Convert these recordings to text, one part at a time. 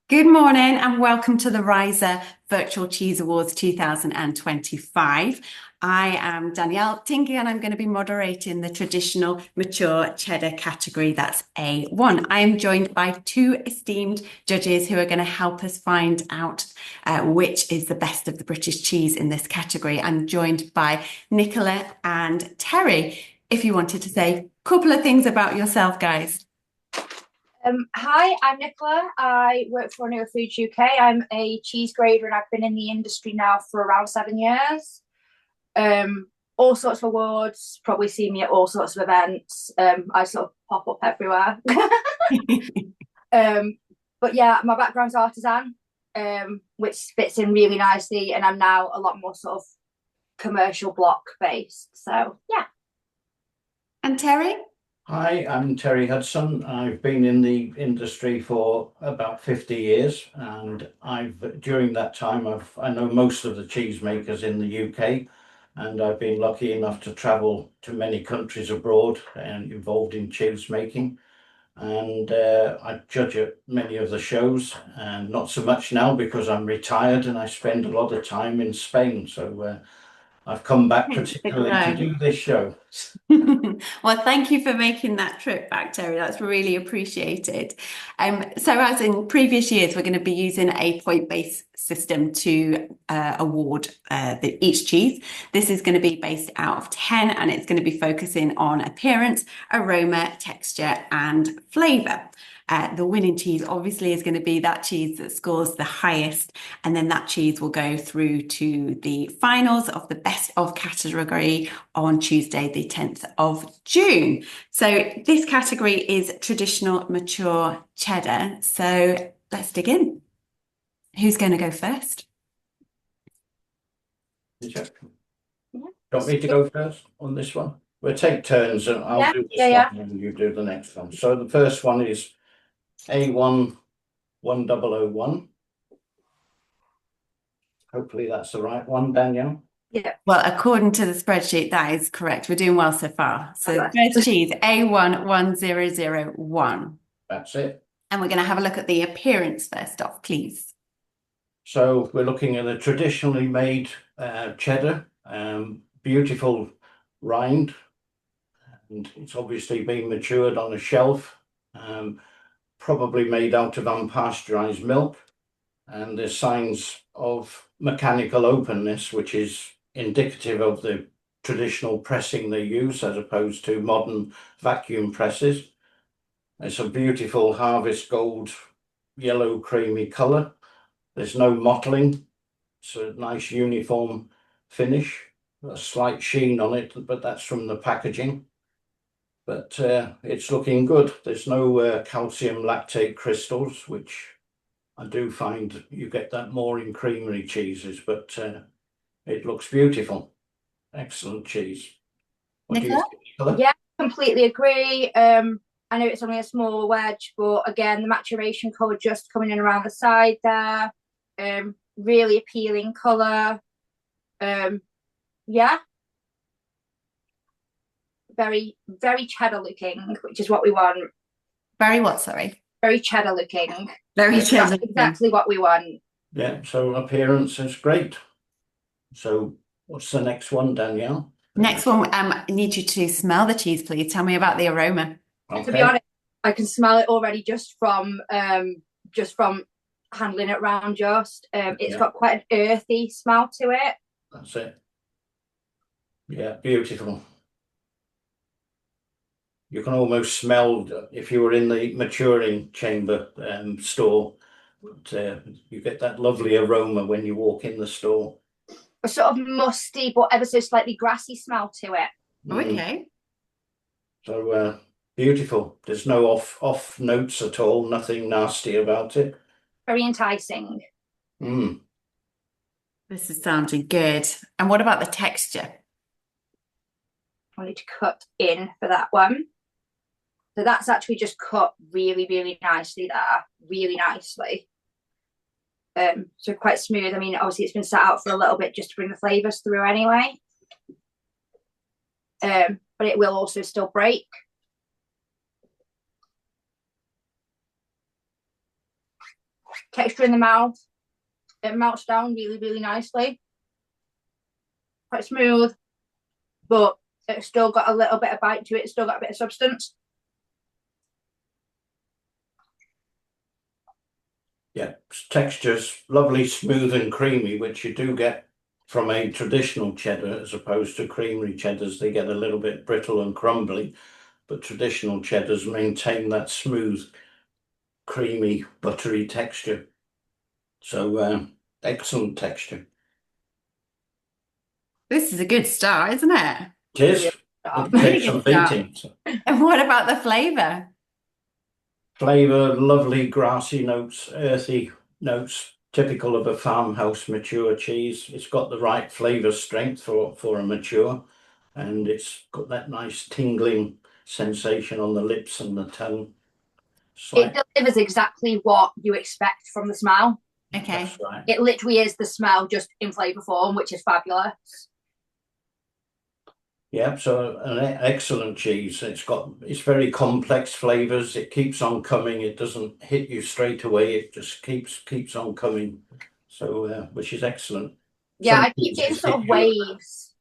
Good morning and welcome to the Riser Virtual Cheese Awards 2025. I am Danielle Tinky and I'm going to be moderating the traditional mature cheddar category, that's A1. I am joined by two esteemed judges who are going to help us find out which is the best of the British cheese in this category. I'm joined by Nicola and Terry. If you wanted to say a couple of things about yourself, guys. Hi, I'm Nicola. I work for New Foods UK. I'm a cheese grader and I've been in the industry now for around 7 years. All sorts of awards, probably see me at all sorts of events. I sort of pop up everywhere. But yeah, my background's artisan, which fits in really nicely, and I'm now a lot more sort of commercial block based. So yeah. And Terry? Hi, I'm Terry Hudson. I've been in the industry for about 50 years, and during that time I know most of the cheesemakers in the UK, and I've been lucky enough to travel to many countries abroad and involved in cheese making. And I judge at many of the shows, and not so much now because I'm retired and I spend a lot of time in Spain. So I've come back particularly to do this show. Well, thank you for making that trip back, Terry. That's really appreciated. So as in previous years, we're going to be using a point-based system to award each cheese. This is going to be based out of 10, and it's going to be focusing on appearance, aroma, texture, and flavour. The winning cheese obviously is going to be that cheese that scores the highest, and then that cheese will go through to the finals of the best of category on Tuesday, the 10th of June. So this category is traditional mature cheddar. So let's dig in. Who's going to go first? You want me to go first on this one? We'll take turns and I'll do this one and you do the next one. So the first one is A1 1001. Hopefully that's the right one, Danielle. Yeah. Well, according to the spreadsheet, that is correct. We're doing well so far. So first cheese, A1 1001. That's it. And we're going to have a look at the appearance first off, please. So we're looking at a traditionally made cheddar, beautiful rind, and it's obviously been matured on a shelf, probably made out of unpasteurized milk, and there's signs of mechanical openness, which is indicative of the traditional pressing they use as opposed to modern vacuum presses. It's a beautiful harvest gold yellow creamy colour. There's no mottling. It's a nice uniform finish, a slight sheen on it, but that's from the packaging. But it's looking good. There's no calcium lactate crystals, which I do find you get that more in creamery cheeses, but it looks beautiful. Excellent cheese. What do you think, Nicola? Yeah, completely agree. I know it's only a small wedge, but again, the maturation colour just coming in around the side there. Really appealing colour. Yeah. Very, very cheddar looking, which is what we want. Very what, sorry? Very cheddar looking. Very cheddar looking. Exactly what we want. Yeah, so appearance is great. So what's the next one, Danielle? Next one, I need you to smell the cheese, please. Tell me about the aroma. Okay. To be honest, I can smell it already just from handling it around it's got quite an earthy smell to it. That's it. Yeah, beautiful. You can almost smell if you were in the maturing chamber store, but you get that lovely aroma when you walk in the store. A sort of musty but ever so slightly grassy smell to it. Okay. So beautiful. There's no off notes at all, nothing nasty about it. Very enticing. This is sounding good. And what about the texture? I need to cut in for that one. So that's actually just cut really, really nicely there. Really nicely. So quite smooth. I mean, obviously it's been sat out for a little bit just to bring the flavours through anyway. But it will also still break. texture in the mouth. It melts down really, really nicely. Quite smooth, but it's still got a little bit of bite to it. It's still got a bit of substance. Yeah, texture's lovely, smooth and creamy, which you do get from a traditional cheddar as opposed to creamery cheddars. They get a little bit brittle and crumbly, but traditional cheddars maintain that smooth, creamy, buttery texture. So excellent texture. This is a good start, isn't it? It is. It takes some beating. And what about the flavour? Flavour, lovely grassy notes, earthy notes, typical of a farmhouse mature cheese. It's got the right flavour strength for a mature, and it's got that nice tingling sensation on the lips and the tongue. It delivers exactly what you expect from the smell. Okay. That's right. It literally is the smell just in flavour form, which is fabulous. Yeah, so an excellent cheese. It's very complex flavours. It keeps on coming. It doesn't hit you straight away. It just keeps on coming. So which is excellent. Yeah, I keep getting sort of waves.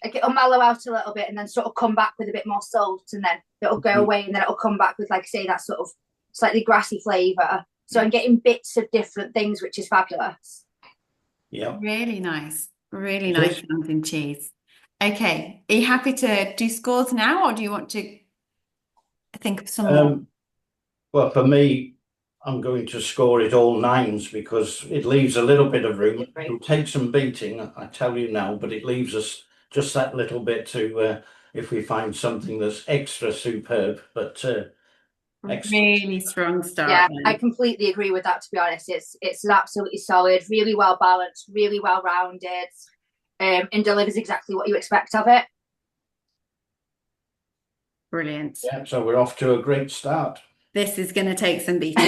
Like it'll mellow out a little bit and then sort of come back with a bit more salt, and then it'll go away and then it'll come back with, like I say, that sort of slightly grassy flavour. So I'm getting bits of different things, which is fabulous. Yeah. Really nice. Really nice sounding cheese. Okay. Are you happy to do scores now, or do you want to think of some more? Well, for me, I'm going to score it all 9s because it leaves a little bit of room. It'll take some beating, I tell you now, but it leaves us just that little bit to if we find something that's extra superb. But really strong start. Yeah, then. I completely agree with that, to be honest. It's absolutely solid, really well balanced, really well rounded, and delivers exactly what you expect of it. Brilliant. Yeah, so we're off to a great start. This is going to take some beating.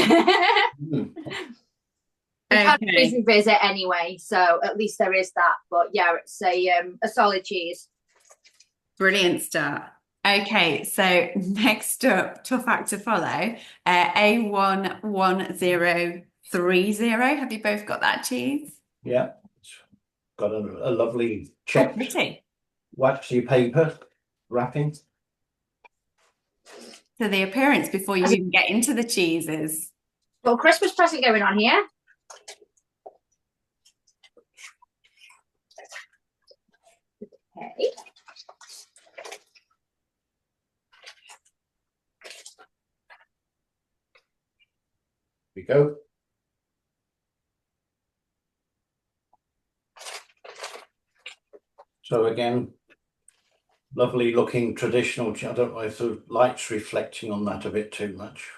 We've had a busy visit anyway, so at least there is that. But yeah, it's a solid cheese. Brilliant start. Okay, so next up, tough act to follow. A11030. Have you both got that cheese? Yeah, it's got a lovely checked pretty waxy paper wrapping. So the appearance before you even get into the cheeses. Well, Christmas present going on here. Okay. We go. So again, lovely looking traditional. I don't know if the light's reflecting on that a bit too much.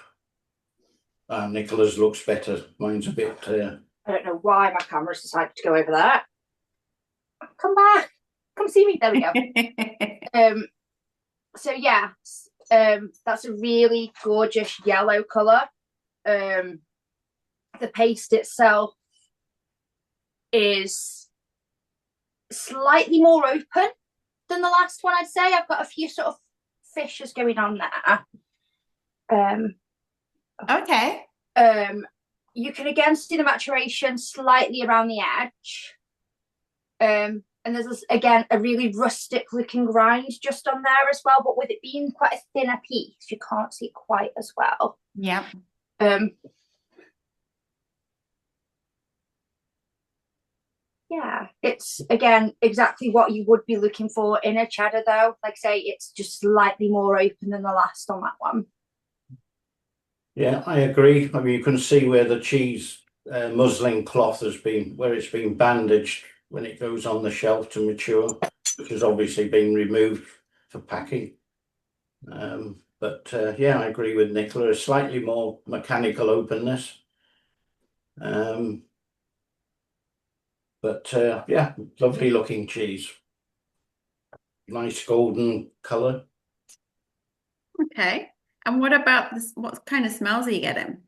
Nicola's looks better. Mine's a bit. I don't know why my camera's decided to go over there. Come back. Come see me. There we go. So yeah, that's a really gorgeous yellow colour. The paste itself is slightly more open than the last one, I'd say. I've got a few sort of fissures going on there. Okay. You can again see the maturation slightly around the edge. And there's again a really rustic looking rind just on there as well, but with it being quite a thinner piece, you can't see it quite as well. Yeah. Yeah, it's again exactly what you would be looking for in a cheddar, though. Like I say, it's just slightly more open than the last on that one. Yeah, I agree. I mean, you can see where the cheese muslin cloth has been, where it's been bandaged when it goes on the shelf to mature, which has obviously been removed for packing. But yeah, I agree with Nicola. A slightly more mechanical openness. But yeah, lovely looking cheese. Nice golden colour. Okay. And what about this? What kind of smells are you getting?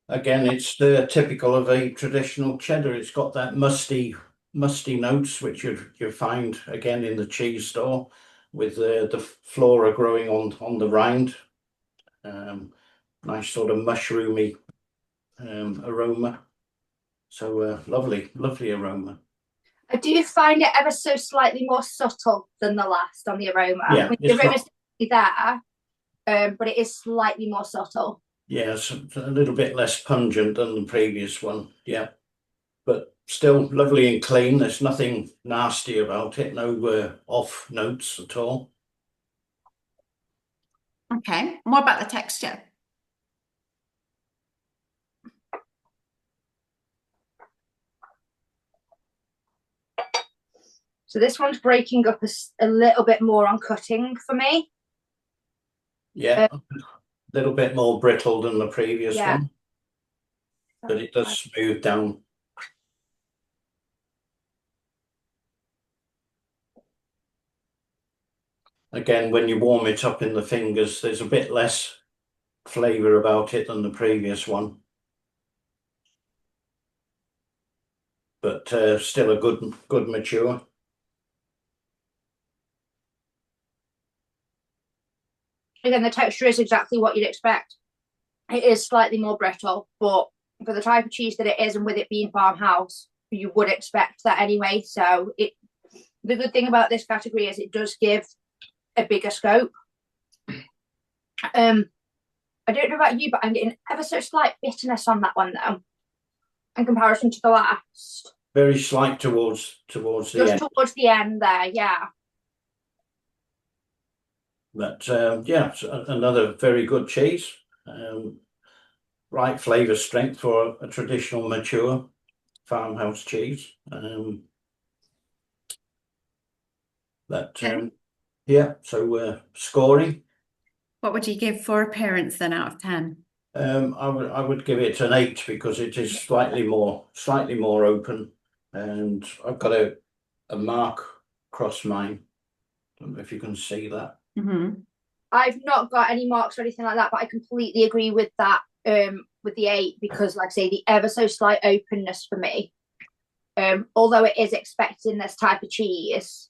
Again, it's typical of a traditional cheddar. It's got that musty notes, which you find again in the cheese store, with the flora growing on the rind. nice sort of mushroomy aroma. So lovely aroma. I do find it ever so slightly more subtle than the last on the aroma. Yeah, I mean, the aroma's definitely there, but it is slightly more subtle. Yeah, it's a little bit less pungent than the previous one. Yeah, but still lovely and clean. There's nothing nasty about it. No off notes at all. Okay. And what about the texture? So this one's breaking up a little bit more on cutting for me. Yeah, a little bit more brittle than the previous one, but it does smooth down. Again, when you warm it up in the fingers, there's a bit less flavour about it than the previous one. But still a good mature. Again, the texture is exactly what you'd expect. It is slightly more brittle, but for the type of cheese that it is, and with it being farmhouse, you would expect that anyway. So the good thing about this category is it does give a bigger scope. I don't know about you, but I'm getting ever so slight bitterness on that one though, in comparison to the last. Very slight towards the Just end. towards the end there, yeah. But yeah, it's another very good cheese. Right flavour strength for a traditional mature farmhouse cheese. Yeah, so scoring. What would you give for appearance then out of 10? I would give it an 8 because it is slightly more open, and I've got a mark across mine. Don't know if you can see that. Mm-hmm. I've not got any marks or anything like that, but I completely agree with that. With the 8, because like I say, the ever so slight openness for me. Although it is expecting this type of cheese,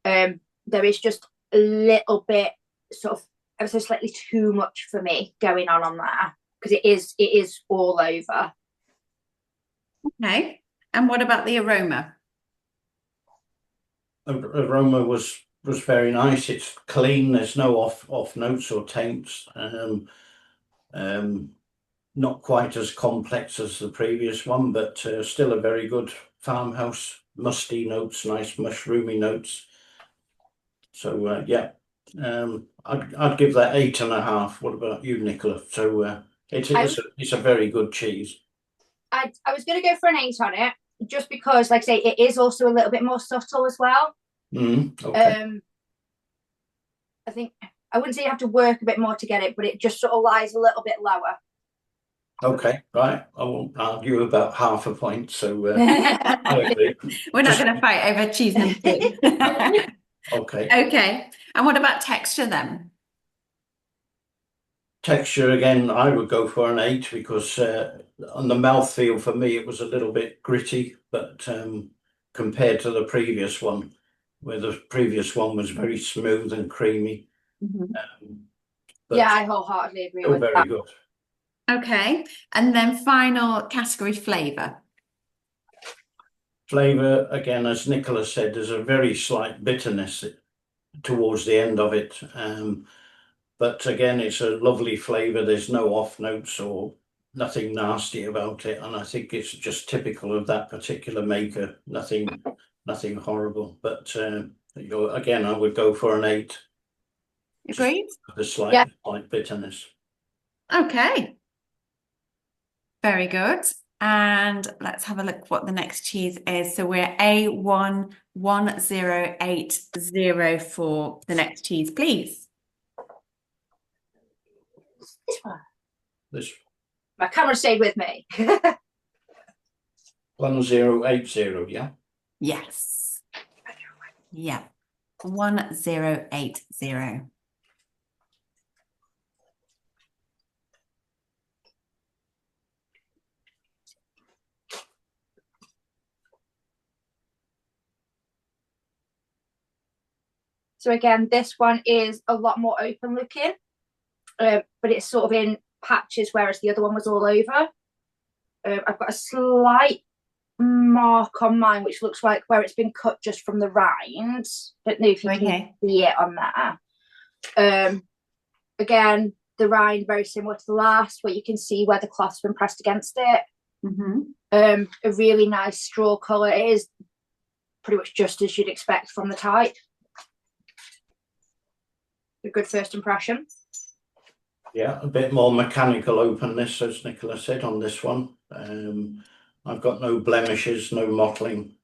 there is just a little bit sort of ever so slightly too much for me going on there, because it is all over. Okay. And what about the aroma? Aroma was very nice. It's clean. There's no off notes or taints. Not quite as complex as the previous one, but still a very good farmhouse musty notes, nice mushroomy notes. So yeah, I'd give that 8.5. What about you, Nicola? So it's a very good cheese. I was going to go for an 8 on it, just because, like I say, it is also a little bit more subtle as well. Okay. I think I wouldn't say you have to work a bit more to get it, but it just sort of lies a little bit lower. Okay, right. I won't argue about half a point. So I agree. We're not going to fight over cheese number 2. Okay. Okay. And what about texture then? Texture, again, I would go for an 8 because on the mouthfeel for me it was a little bit gritty, but compared to the previous one, where the previous one was very smooth and creamy. Yeah, I wholeheartedly agree with very that. good. Okay. And then final category, flavour. Flavour, again, as Nicola said, there's a very slight bitterness towards the end of it. But again, it's a lovely flavour. There's no off notes or nothing nasty about it. And I think it's just typical of that particular maker. Nothing horrible. But again, I would go for an 8. Agreed? The slight bitterness. Okay. Very good. And let's have a look what the next cheese is. So we're A11080 for the next cheese, please. This one. This. My camera stayed with me. 1080, yeah? Yes. Yeah. 1080. So again, this one is a lot more open looking, but it's sort of in patches, whereas the other one was all over. I've got a slight mark on mine, which looks like where it's been cut just from the rind. Don't know if you can see it on there. Again, the rind very similar to the last, where you can see where the cloth's been pressed against it. A really nice straw colour. It is pretty much just as you'd expect from the type. A good first impression. Yeah, a bit more mechanical openness, as Nicola said, on this one. I've got no blemishes, no mottling.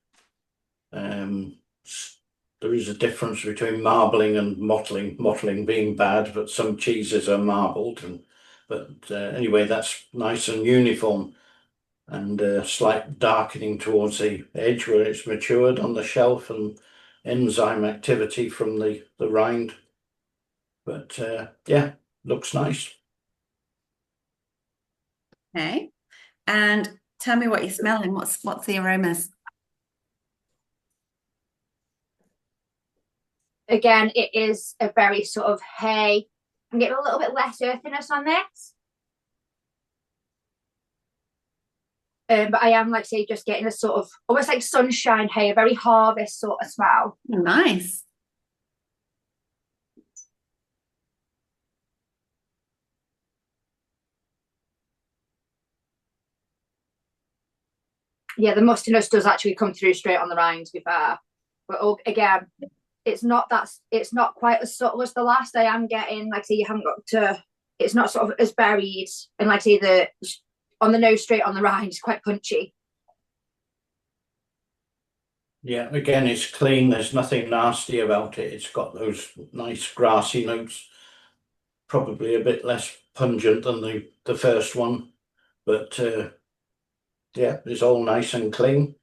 There is a difference between marbling and mottling. Mottling being bad, but some cheeses are marbled. Anyway, that's nice and uniform, and a slight darkening towards the edge where it's matured on the shelf, and enzyme activity from the rind. But yeah, looks nice. Okay, and tell me what you're smelling. What's the aromas? Again, it is a very sort of hay. I'm getting a little bit less earthiness on this. But I am, like say, just getting a sort of almost like sunshine hay, a very harvest sort of smell. Nice. Yeah, the mustiness does actually come through straight on the rind, to be fair. But again, it's not quite as subtle as the last. I am getting, like say, you haven't got to, it's not sort of as buried, and like say on the nose straight on the rind is quite punchy. Yeah, again, it's clean. There's nothing nasty about it. It's got those nice grassy notes. Probably a bit less pungent than the first one, but yeah, it's all nice and clean.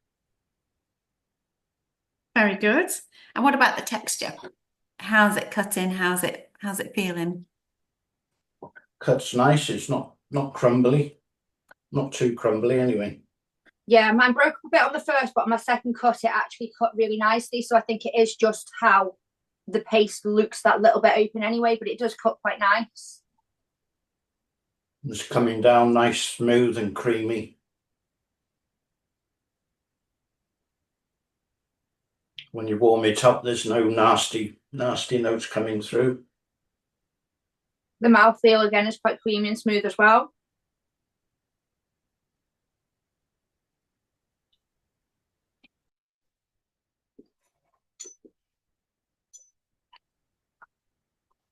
Very good. And what about the texture? How's it cutting? How's it feeling? Cuts nice. It's not crumbly, not too crumbly anyway. Yeah, mine broke up a bit on the first, but on my second cut, it actually cut really nicely. So I think it is just how the paste looks that little bit open anyway, but it does cut quite nice. It's coming down nice, smooth and creamy. When you warm it up, there's no nasty notes coming through. The mouthfeel again is quite creamy and smooth as well.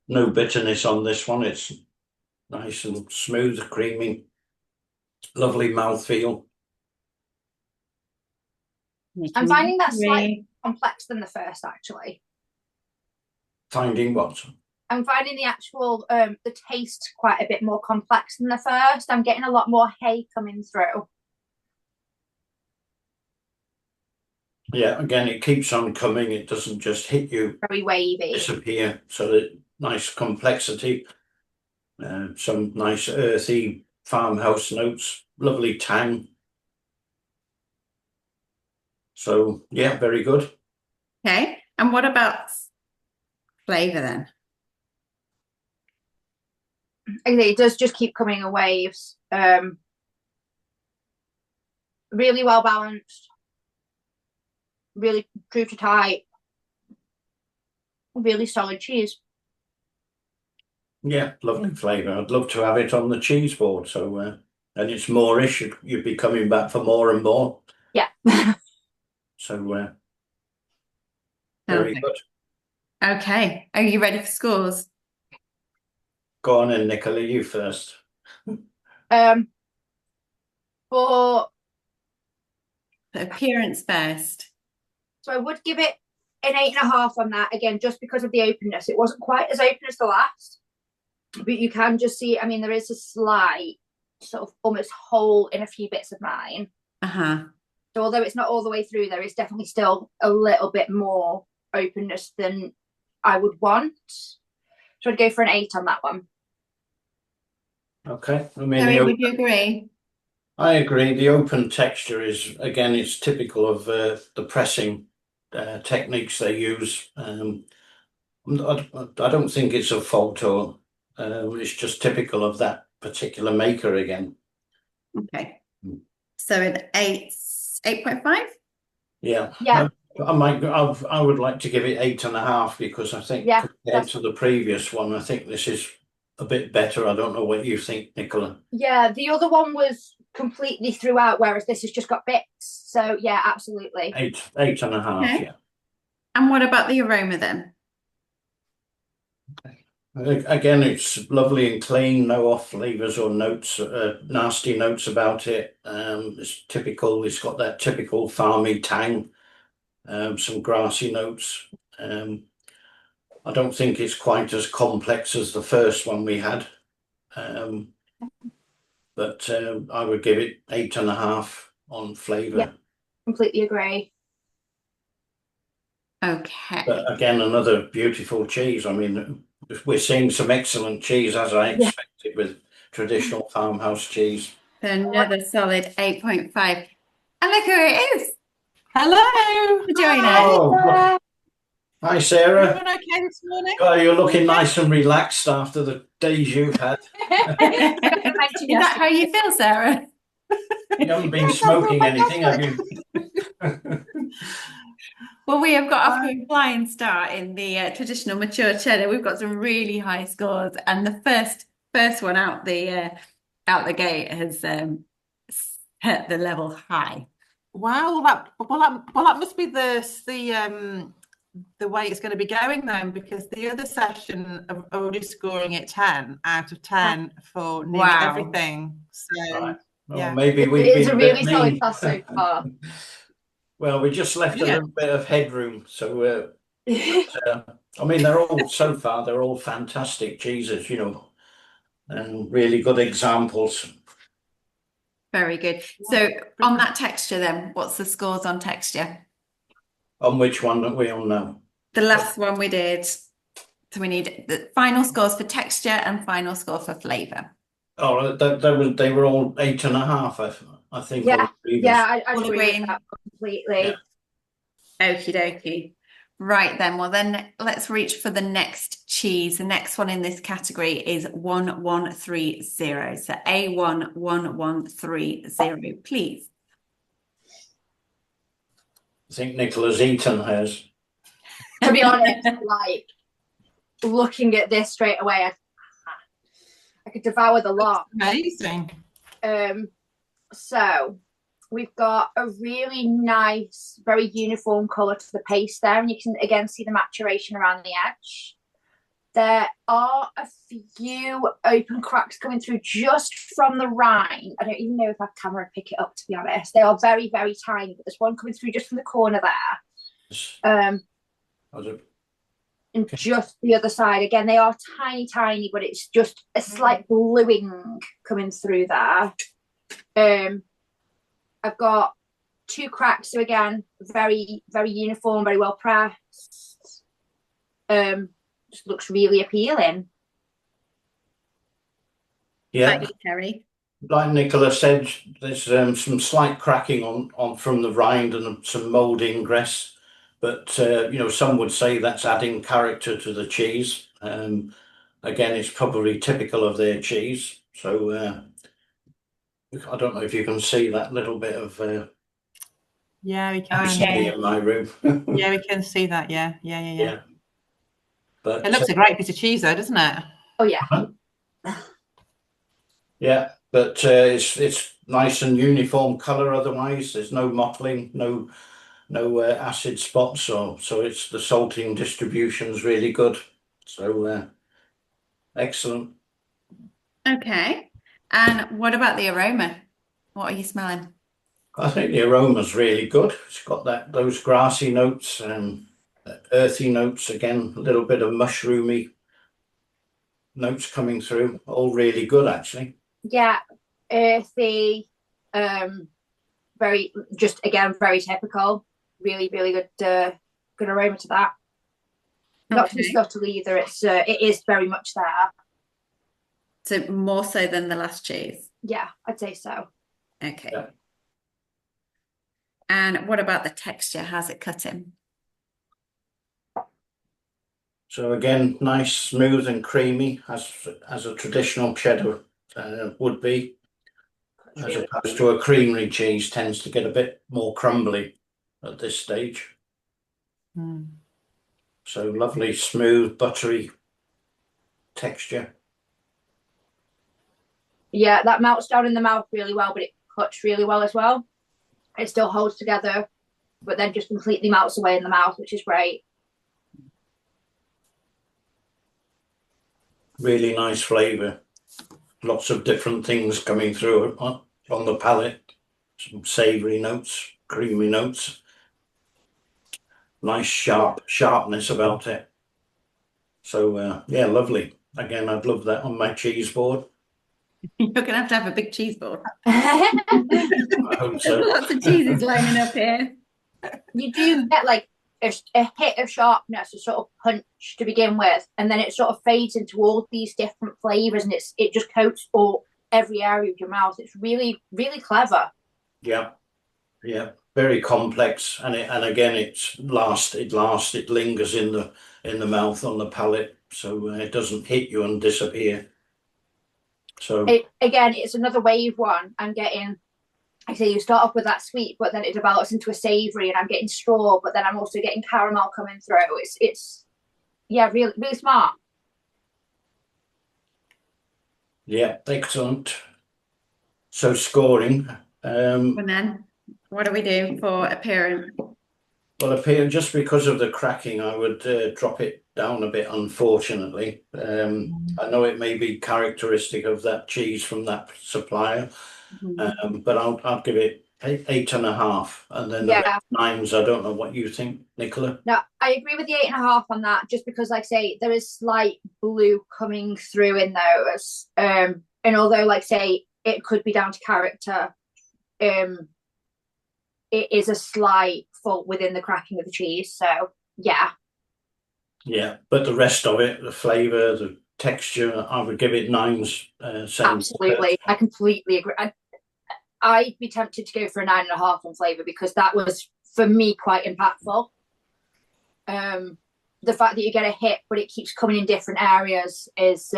No bitterness on this one. It's nice and smooth, creamy, lovely mouthfeel. I'm finding that slightly complex than the first, actually. Finding what? I'm finding the actual the taste quite a bit more complex than the first. I'm getting a lot more hay coming through. Yeah, again, it keeps on coming. It doesn't just hit you, very wavy, disappear. So nice complexity. Some nice earthy farmhouse notes, lovely tang. So yeah, very good. Okay, and what about flavour then? It does just keep coming in waves. Really well balanced, really true to type, really solid cheese. Yeah, lovely flavour. I'd love to have it on the cheese board. So and it's more-ish. You'd be coming back for more and more. Yeah. So very good. Okay, are you ready for scores? Go on in, Nicola, you first. For appearance first. So I would give it an 8.5 on that, again, just because of the openness. It wasn't quite as open as the last, but you can just see, I mean, there is a slight sort of almost hole in a few bits of mine. So although it's not all the way through, there is definitely still a little bit more openness than I would want. So I'd go for an 8 on that one. Okay. I mean, Terry, would you agree? I agree. The open texture is, again, it's typical of the pressing techniques they use. I don't think it's a fault, or it's just typical of that particular maker again. Okay. Mm. So an 8.5? Yeah. Yeah. I would like to give it 8.5 because I think Yeah, compared to the previous one, I think this is a bit better. I don't know what you think, Nicola. Yeah, the other one was completely throughout, whereas this has just got bits. So yeah, absolutely. 8.5, Okay. yeah. And what about the aroma then? Again, it's lovely and clean, no off flavors or notes, nasty notes about it. It's typical. It's got that typical farmy tang, some grassy notes. I don't think it's quite as complex as the first one we had, but I would give it 8.5 on flavor. Yeah. Completely agree. Okay. But again, another beautiful cheese. I mean, we're seeing some excellent cheese as I Yeah. expected with traditional farmhouse cheese. So another solid 8.5. And look who it is. Hello. For joining us. Oh, look. Hi, Sarah. Everyone okay this morning? Oh, you're looking nice and relaxed after the days you've had. Is that how you feel, Sarah? You haven't been Yes, I feel smoking anything, have you? Well, we have got off to a flying start in the traditional mature cheddar. We've got some really high scores, and the first one out the gate has set the level high. Wow, that must be the way it's going to be going then, because the other session are already scoring it 10 out of 10 for nearly Wow. everything. So Right. Well, yeah. maybe we've It's been a a bit really solid mean. class so far. Well, we just left a Yeah. little bit of headroom, so I mean, they're all fantastic cheeses, you know, and really good examples. Very good. So on that texture then, what's the scores on texture? On which one that we all know? The last one we did. So we need the final scores for texture and final score for flavour. Oh, they were all 8.5, I think. Yeah, yeah, I All agree agreeing. with that completely. Yeah. Okie dokie. Right then, well then let's reach for the next cheese. The next one in this category is 1130. So A1130, please. I think Nicola's eaten hers. To be honest, like looking at this straight away, I could devour the lot. Amazing. So we've got a really nice, very uniform colour to the paste there, and you can again see the maturation around the edge. There are a few open cracks coming through just from the rind. I don't even know if our camera would pick it up, to be honest. They are very, very tiny, but there's one coming through just from the corner there. And just the other side, again, they are tiny, tiny, but it's just a slight bluing coming through there. I've got 2 cracks, so again, very, very uniform, very well pressed. Just looks really appealing. Yeah, Thank you, Terry. like Nicola said, there's some slight cracking on from the rind and some mould ingress, but you know, some would say that's adding character to the cheese. Again, it's probably typical of their cheese. So I don't know if you can see that little bit of Yeah, we can. recipe in my room. Yeah, we can see that. Yeah. Yeah. But It looks a great piece of cheese though, doesn't it? Oh yeah. yeah, but it's nice and uniform color. Otherwise, there's no mottling, no acid spots, so it's the salting distribution's really good. So excellent. Okay. And what about the aroma? What are you smelling? I think the aroma's really good. It's got those grassy notes and earthy notes again, a little bit of mushroomy notes coming through. All really good, actually. Yeah, earthy, very, just again, very typical. Really, really good, good aroma to that. Not too subtle either. It is very much there. So more so than the last cheese? Yeah, I'd say so. Okay. Yeah. And what about the texture? How's it cutting? So again, nice, smooth and creamy as a traditional cheddar would be, as opposed to a creamery cheese tends to get a bit more crumbly at this stage. Mm. So lovely, smooth, buttery texture. Yeah, that melts down in the mouth really well, but it cuts really well as well. It still holds together, but then just completely melts away in the mouth, which is great. Really nice flavour. Lots of different things coming through on the palate. Some savoury notes, creamy notes. Nice sharpness about it. So yeah, lovely. Again, I'd love that on my cheese board. You're going to have a big cheese board. I hope so. Lots of cheeses lining up here. You do get like a hit of sharpness, a sort of punch to begin with, and then it sort of fades into all these different flavours, and it just coats every area of your mouth. It's really, really clever. Yeah, yeah, very complex, and again, it lingers in the mouth, on the palate, so it doesn't hit you and disappear. So it's another wave one. I'm getting, I say you start off with that sweet, but then it develops into a savoury, and I'm getting straw, but then I'm also getting caramel coming through. It's yeah, really, really smart. yeah, excellent. So scoring. And then, what do we do for appearance? Well, just because of the cracking, I would drop it down a bit, unfortunately. I know it may be characteristic of that cheese from that supplier, but I'll give it 8.5, and then the rest 9s. I don't know what you think, Nicola. No, I agree with the 8.5 on that, just because, like I say, there is slight blue coming through in those. And although, like say, it could be down to character, it is a slight fault within the cracking of the cheese. So yeah. Yeah, but the rest of it, the flavour, the texture, I would give it 9s. Absolutely, I completely agree. I'd be tempted to go for a 9.5 on flavour, because that was, for me, quite impactful. The fact that you get a hit, but it keeps coming in different areas is.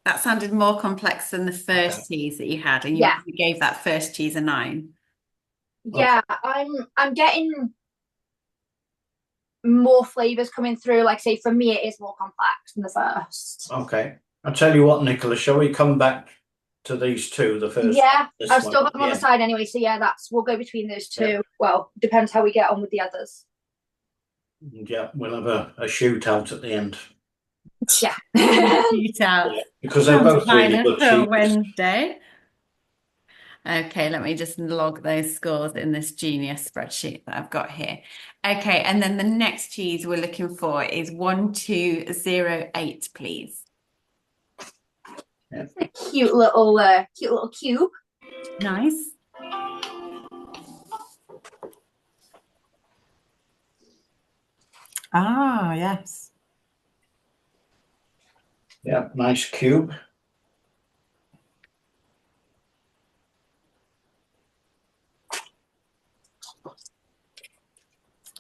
That sounded more complex than the first cheese that you had, and you gave that first cheese a 9. Yeah, I'm getting more flavours coming through. Like say, for me, it is more complex than the first. Okay, I'll tell you what, Nicola, shall we come back to these two? The first, I've still got them on the side anyway, so yeah, we'll go between those two. Yeah. Well, depends how we get on with the others. Yeah, we'll have a shootout at the end. Yeah, shootout. Yeah, because they're both really good for Wednesday. Okay, let me just log those scores in this genius spreadsheet that I've got here. Okay, and then the next cheese we're looking for is 1208, please. Yeah. A cute little cube. Nice. Ah, yes. Yeah, nice cube.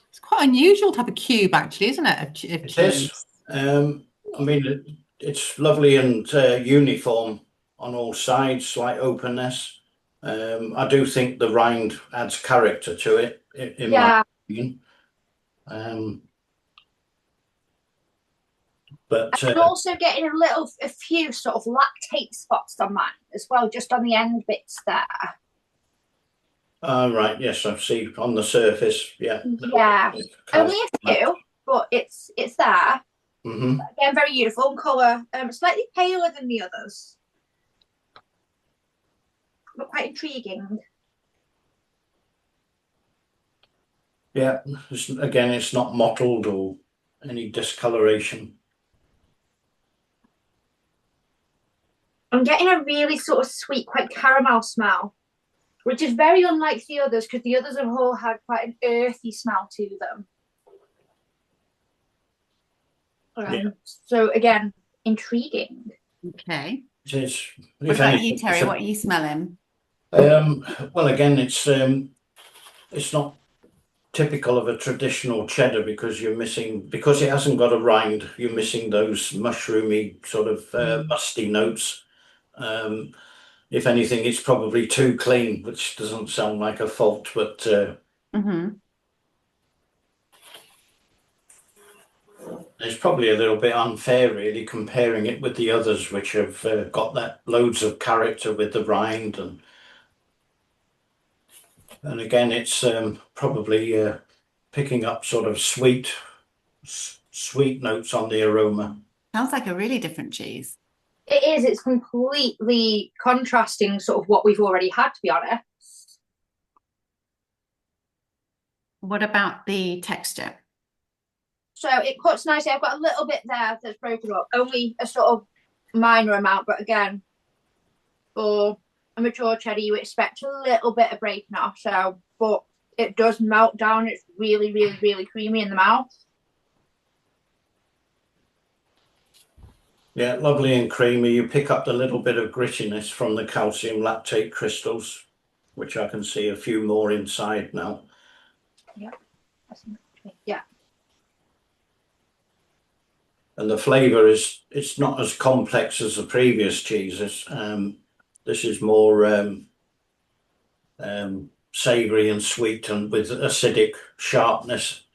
It's quite unusual to have a cube, actually, isn't it? It is. I mean, it's lovely and uniform on all sides, slight openness. I do think the rind adds character to it, in my opinion. But I'm also getting a few sort of lactate spots on mine as well, just on the end bits there. Right, yes, I see on the surface. Yeah. Only a few, but it's there. Mm-hmm. Again, very uniform colour. Slightly paler than the others, but quite intriguing. Yeah, again, it's not mottled or any discoloration. I'm getting a really sort of sweet, quite caramel smell, which is very unlike the others, because the others have all had quite an earthy smell to them. So again, intriguing. Okay. It is. What about you, Terry? What are you smelling? Well, again, it's not typical of a traditional cheddar, because it hasn't got a rind. You're missing those mushroomy sort of musty notes. If anything, it's probably too clean, which doesn't sound like a fault, but it's probably a little bit unfair, really, comparing it with the others, which have got that loads of character with the rind, and again, it's probably picking up sort of sweet notes on the aroma. Sounds like a really different cheese. It is. It's completely contrasting sort of what we've already had, to be honest. What about the texture? So it cuts nicely. I've got a little bit there that's broken up, only a sort of minor amount, but again, for a mature cheddar, you expect a little bit of breaking off. So, but it does melt down. It's really, really, really creamy in the mouth. Yeah, lovely and creamy. You pick up the little bit of grittiness from the calcium lactate crystals, which I can see a few more inside now. Yeah. And the flavour it's not as complex as the previous cheeses. This is more savoury and sweet and with acidic sharpness.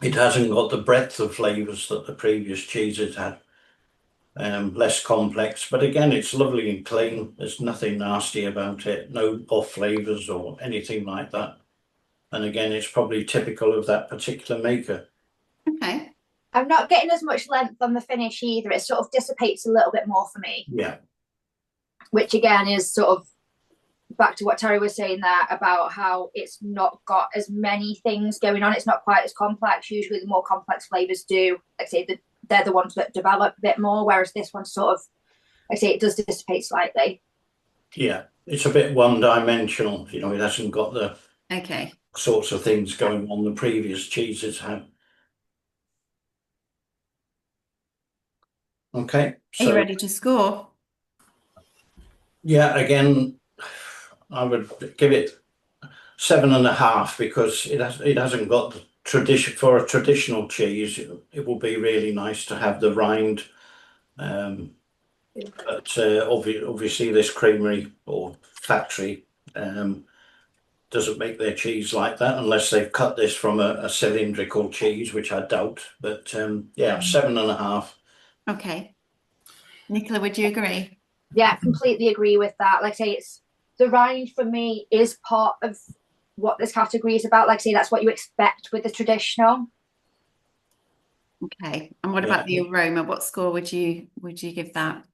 It hasn't got the breadth of flavours that the previous cheeses had. Less complex, but again, it's lovely and clean. There's nothing nasty about it, no off flavours or anything like that. And again, it's probably typical of that particular maker. Okay. I'm not getting as much length on the finish either. It sort of dissipates a little bit more for me. Yeah. Which again is sort of back to what Terry was saying there about how it's not got as many things going on. It's not quite as complex. Usually the more complex flavours do, like I say, they're the ones that develop a bit more, whereas this one sort of, like I say, it does dissipate slightly. Yeah, it's a bit one-dimensional. You know, it hasn't got the sorts of things going on the previous cheeses have. Okay. Are you ready to score? Yeah, again, I would give it 7.5 because it hasn't got the tradition for a traditional cheese. It will be really nice to have the rind, but obviously this creamery or factory doesn't make their cheese like that unless they've cut this from a cylindrical cheese, which I doubt. But yeah, 7.5. Okay. Nicola, would you agree? Yeah, completely agree with that. Like I say, it's the rind for me is part of what this category is about. Like I say, that's what you expect with the traditional. Okay. And what about the aroma? What score would you give that?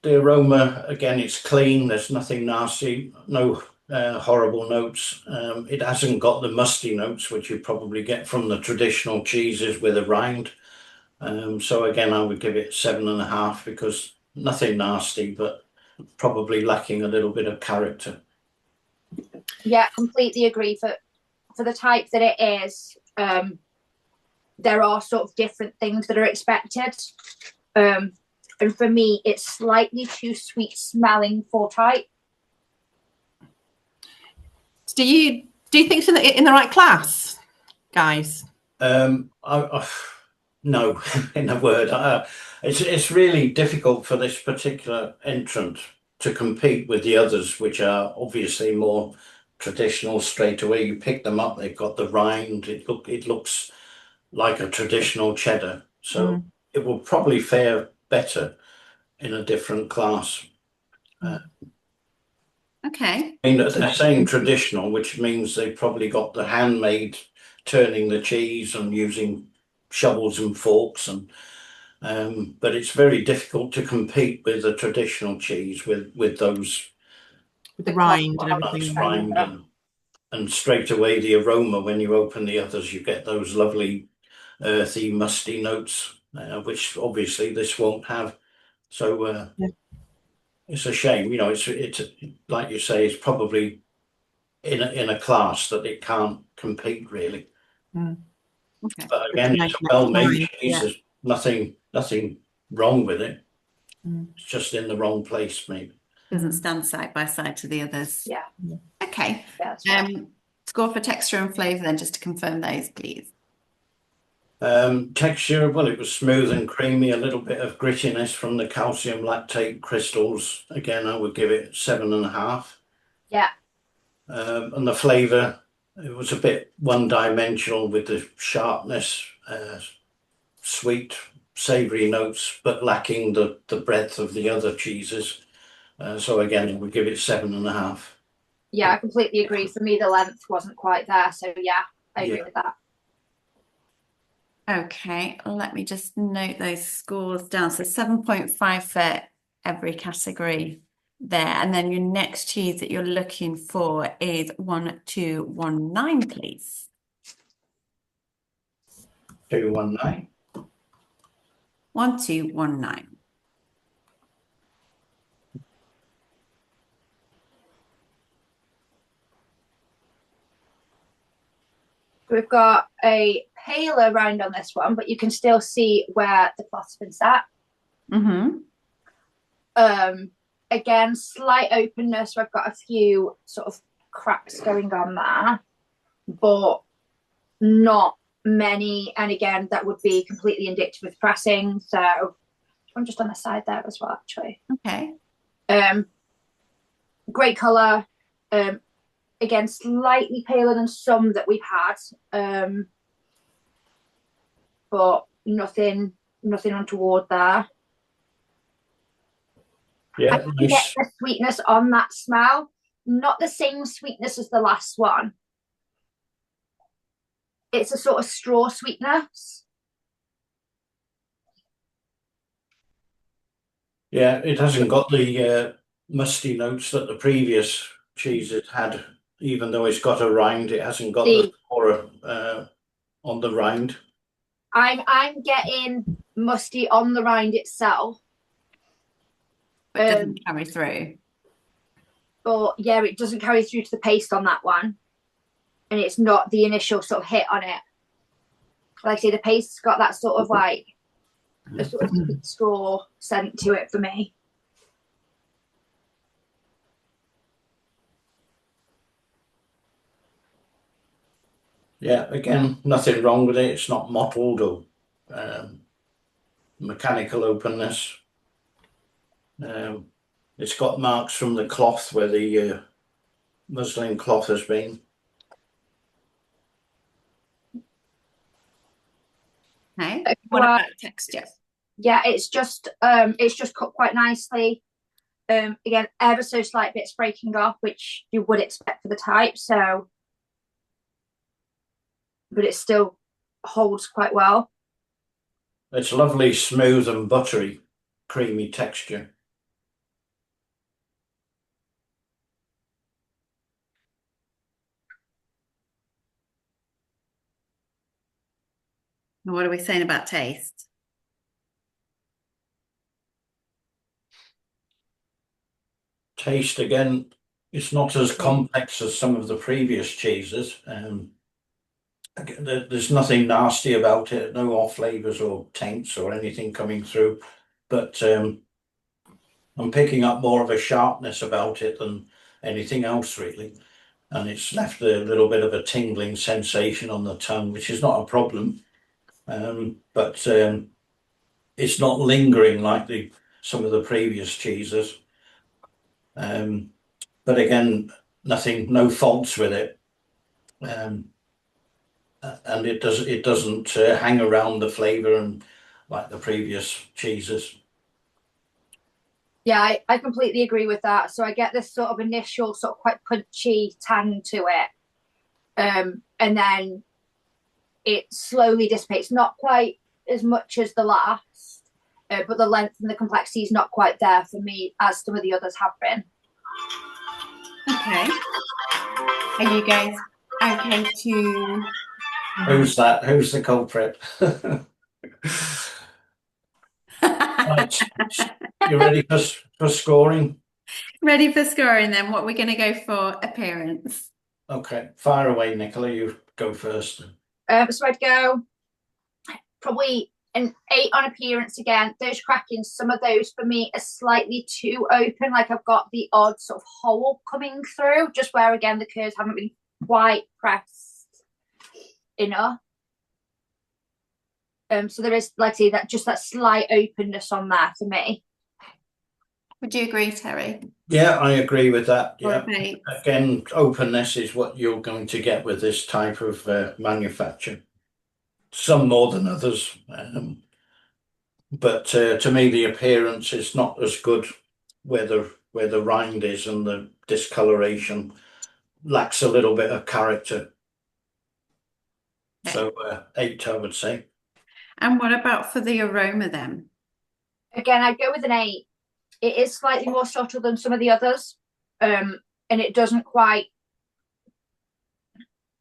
The aroma, again, it's clean. There's nothing nasty, no horrible notes. It hasn't got the musty notes, which you probably get from the traditional cheeses with a rind. So again, I would give it 7.5 because nothing nasty, but probably lacking a little bit of character. Yeah, completely agree. For the type that it is, there are sort of different things that are expected. And for me, it's slightly too sweet smelling for type. Do you think it's in the right class, guys? No, in a word, it's really difficult for this particular entrant to compete with the others, which are obviously more traditional straight away. You pick them up, they've got the rind. It looks like a traditional cheddar, so it will probably fare better in a different class. Okay. I mean, they're saying traditional, which means they've probably got the handmade turning the cheese and using shovels and forks, and but it's very difficult to compete with a traditional cheese with those with the rind and everything. Rind and straight away the aroma when you open the others, you get those lovely earthy, musty notes, which obviously this won't have. So it's a shame, you know. It's like you say, it's probably in a class that it can't compete really. Okay. But again, it's a well-made cheese. There's nothing wrong with it. It's just in the wrong place, maybe. Doesn't stand side by side to the others. Yeah. Okay. That's right. Score for texture and flavour then, just to confirm those, please. Texture, well, it was smooth and creamy, a little bit of grittiness from the calcium lactate crystals. Again, I would give it 7.5. Yeah. And the flavour, it was a bit one-dimensional with the sharpness, sweet, savoury notes, but lacking the breadth of the other cheeses. So again, we give it 7.5. Yeah, I completely agree. For me, the length wasn't quite there. So yeah, I agree with that. Okay, let me just note those scores down. So 7.5 for every category there. And then your next cheese that you're looking for is 1219, please. 219. 1219. We've got a paler round on this one, but you can still see where the cloth's been sat. Mm-hmm. Again, slight openness. So I've got a few sort of cracks going on there, but not many. And again, that would be completely indicative with pressing. So I'm just on the side there as well, actually. Okay. Great colour. Again, slightly paler than some that we've had, but nothing untoward there. Yeah, I can nice. get the sweetness on that smell. Not the same sweetness as the last one. It's a sort of straw sweetness. Yeah, it hasn't got the musty notes that the previous cheeses had. Even though it's got a rind, it hasn't got the aura on the rind. I'm getting musty on the rind itself. But doesn't carry through. But yeah, it doesn't carry through to the paste on that one. And it's not the initial sort of hit on it. Like I say, the paste's got that sort of like a sort of sweet straw scent to it for me. Yeah, again, nothing wrong with it. It's not mottled or mechanical openness. It's got marks from the cloth where the muslin cloth has been. Okay. What about texture? Yeah, it's just cut quite nicely. Again, ever so slight bits breaking off, which you would expect for the type. So, but it still holds quite well. It's lovely, smooth and buttery, creamy texture. What are we saying about taste? Taste, again, it's not as complex as some of the previous cheeses. There's nothing nasty about it, no off flavors or taints or anything coming through, but I'm picking up more of a sharpness about it than anything else, really. And it's left a little bit of a tingling sensation on the tongue, which is not a problem. But it's not lingering like some of the previous cheeses. But again, no faults with it. And it doesn't hang around the flavour and like the previous cheeses. Yeah, I completely agree with that. So I get this sort of initial sort of quite punchy tang to it. And then it slowly dissipates, not quite as much as the last, but the length and the complexity is not quite there for me as some of the others have been. Okay. Are you guys okay to... Who's that? Who's the culprit? Right. You ready for scoring? Ready for scoring then? What we're going to go for appearance. Okay, fire away, Nicola. You go first. So I'd go probably an 8 on appearance again. Those crackings, some of those for me are slightly too open. Like I've got the odd sort of hole coming through, just where again the curds haven't been quite pressed enough. So there is, like I say, that just that slight openness on there for me. Would you agree, Terry? Yeah, I agree with that. Or Yeah. a Again, openness is what you're going to get with this type of manufacture. Some more than others. But to me, the appearance is not as good where the rind is, and the discoloration lacks a little bit of character. So 8, I would say. And what about for the aroma then? Again, I'd go with an 8. It is slightly more subtle than some of the others, and it doesn't quite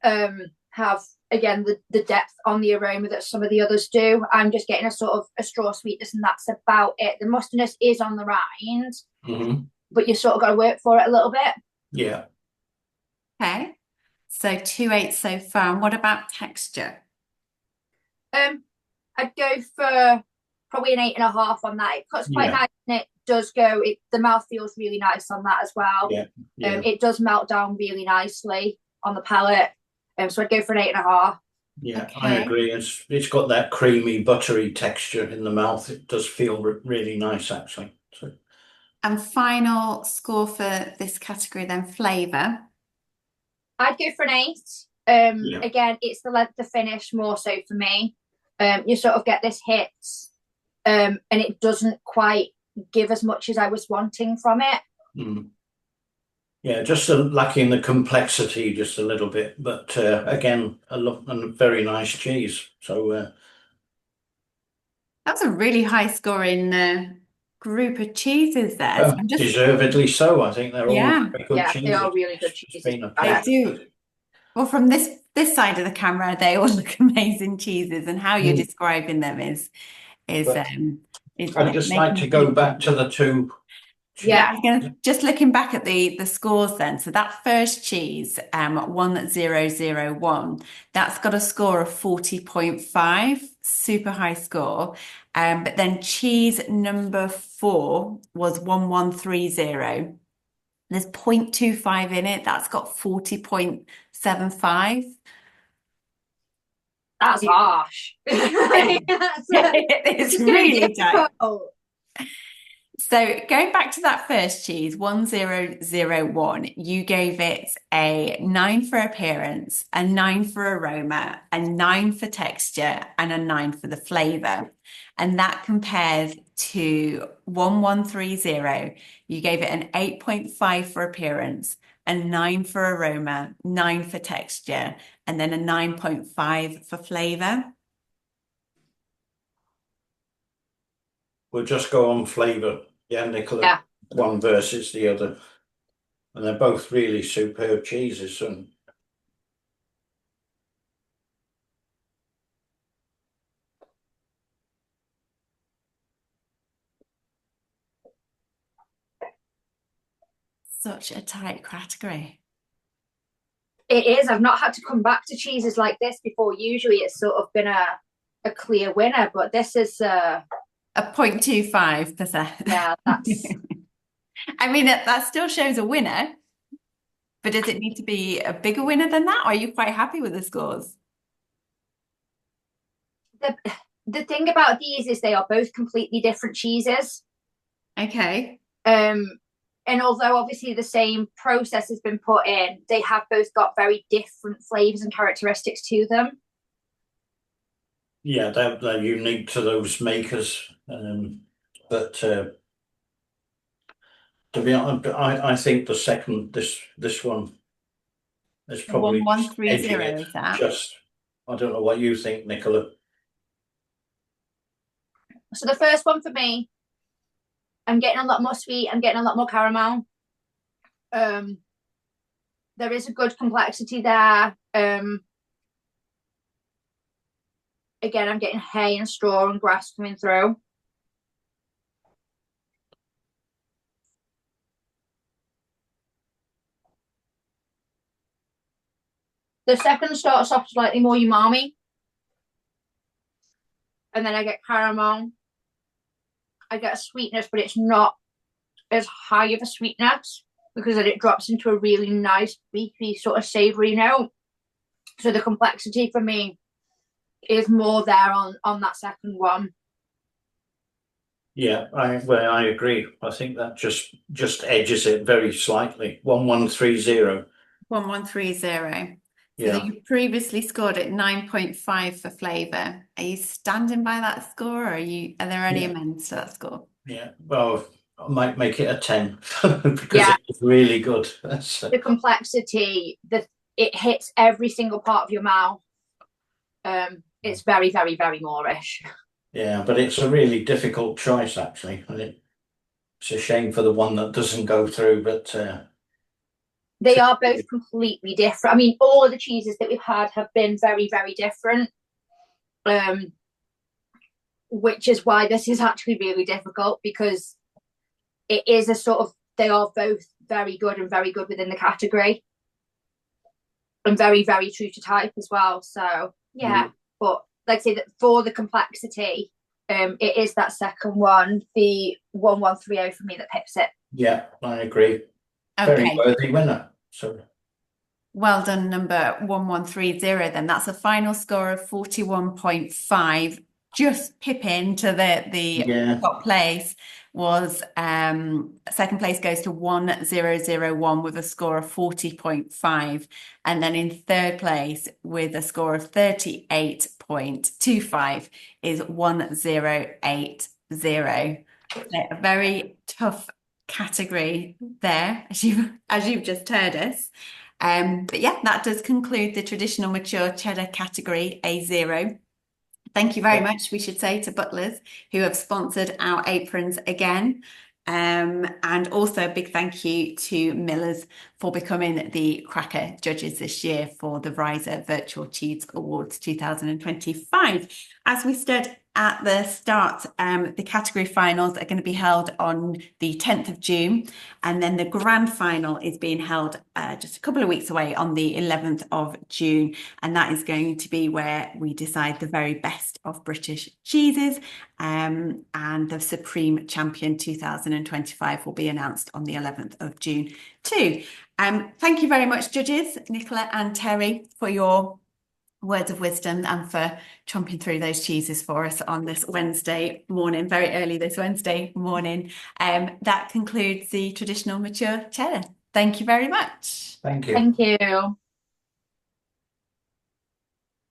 have, again, the depth on the aroma that some of the others do. I'm just getting a sort of a straw sweetness, and that's about it. The mustardness is on the rind, but you sort of got to work for it a little bit. Yeah. Okay, so 2 8 so far. And what about texture? I'd go for probably an 8.5 on that. It cuts quite nice, and it does go. The mouth feels really nice on that as well. Yeah. It does melt down really nicely on the palate. So I'd go for an 8.5. Yeah, Okay. I agree. It's got that creamy, buttery texture in the mouth. It does feel really nice, actually. So. And final score for this category then, flavour. I'd go for an 8. Again, it's the length of finish more so for me. You sort of get this hit, and it doesn't quite give as much as I was wanting from it. Yeah, just lacking the complexity just a little bit, but again, a very nice cheese. So That's a really high scoring group of cheeses there. So deservedly so. I think they're all very good cheeses. They are really good cheeses. They do. Well, from this side of the camera, they all look amazing cheeses, and how you're describing them is I'd just like to go back to the two. Yeah, I was gonna just looking back at the scores then. So that first cheese, 1001, that's got a score of 40.5, super high score. But then cheese number 4 was 1130. There's 0.25 in it. That's got 40.75. That's harsh. It's really tight. So going back to that first cheese, 1001, you gave it a 9 for appearance, a 9 for aroma, a 9 for texture, and a 9 for the flavour. And that compared to 1130, you gave it an 8.5 for appearance, a 9 for aroma, 9 for texture, and then a 9.5 for flavour. We'll just go on flavour. Yeah, Nicola. One versus the other. And they're both really superb cheeses. And Such a tight category. It is. I've not had to come back to cheeses like this before. Usually it's sort of been a clear winner, but this is a 0.25%. Yeah, that's I mean, that still shows a winner, but does it need to be a bigger winner than that? Or are you quite happy with the scores? The thing about these is they are both completely different cheeses. Okay. And although obviously the same process has been put in, they have both got very different flavors and characteristics to them. Yeah, they're unique to those makers. But to be honest, I think the second this one is probably 1130, is that? Just I don't know what you think, Nicola. So the first one for me, I'm getting a lot more sweet, I'm getting a lot more caramel. There is a good complexity there. Again, I'm getting hay and straw and grass coming through. The second starts off slightly more umami. And then I get caramel. I get a sweetness, but it's not as high of a sweetness because then it drops into a really nice, beefy, sort of savoury note. So the complexity for me is more there on that second one. Yeah, I agree. I think that just edges it very slightly. 1130. 1130. So Yeah. you previously scored at 9.5 for flavour. Are you standing by that score, or are there any Yeah. amendments to that score? Yeah. Well, I might make it a 10 because Yeah. it's really good. The complexity, it hits every single part of your mouth. It's very, very, very Moorish. Yeah, but it's a really difficult choice actually, and it's a shame for the one that doesn't go through. But they are both completely different. I mean, all of the cheeses that we've had have been very, very different. Which is why this is actually really difficult, because it is a sort of, they are both very good and very good within the category, and very, very true to type as well. So yeah, but like I say, that for the complexity, it is that second one, the 1130 for me, that pips it. yeah, I agree. Very Okay. worthy winner. So Well done, number 1130 then. That's a final score of 41.5. Just pipping to the top place was second place goes to 1001 with a score of 40.5. And then in third place with a score of 38.25 is 1080. A very tough category there, as you've just heard us. But yeah, that does conclude the traditional mature cheddar category A0. Thank you very much, we should say, to Butlers who have sponsored our aprons again. And also a big thank you to Millers for becoming the cracker judges this year for the Riser Virtual Cheese Awards 2025. As we said at the start, the category finals are going to be held on the 10th of June, and then the grand final is being held just a couple of weeks away on the 11th of June, and that is going to be where we decide the very best of British cheeses, and the Supreme Champion 2025 will be announced on the 11th of June too. Thank you very much, judges, Nicola and Terry, for your words of wisdom and for chomping through those cheeses for us on this Wednesday morning, very early this Wednesday morning. That concludes the traditional mature cheddar. Thank you very much. thank you. Thank you.